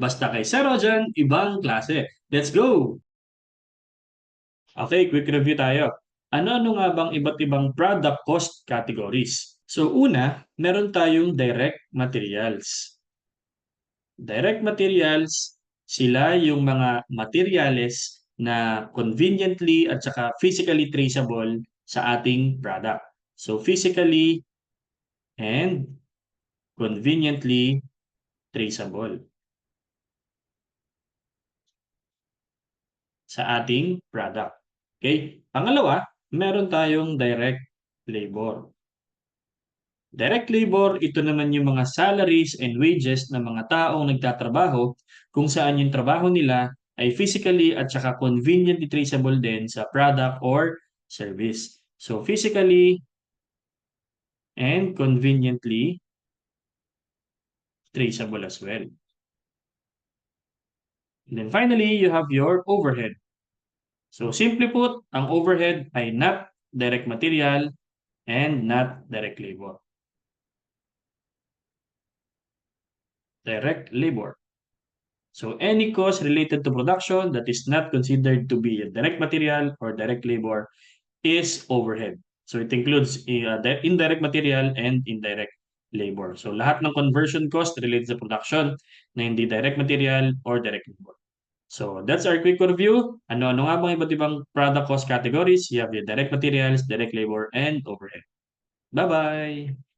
Basta kay Zero dyan, ibang klase. Let's go! Okay, quick review tayo. Ano-ano nga bang iba't ibang product cost categories? So una, meron tayong direct materials. Direct materials, sila yung mga materyales na conveniently at saka physically traceable sa ating product. So physically and conveniently traceable sa ating product. Okay? Pangalawa, meron tayong direct labor. Direct labor, ito naman yung mga salaries and wages ng mga taong nagtatrabaho kung saan yung trabaho nila ay physically at saka conveniently traceable din sa product or service. So physically and conveniently traceable as well. And then finally, you have your overhead. So simply put, ang overhead ay not direct material and not direct labor. Direct labor. So any cost related to production that is not considered to be a direct material or direct labor is overhead. So it includes the indirect material and indirect labor. So lahat ng conversion cost related sa production na hindi direct material or direct labor. So that's our quick review. Ano-ano nga bang iba't ibang product cost categories? You have your direct materials, direct labor, and overhead. Bye-bye!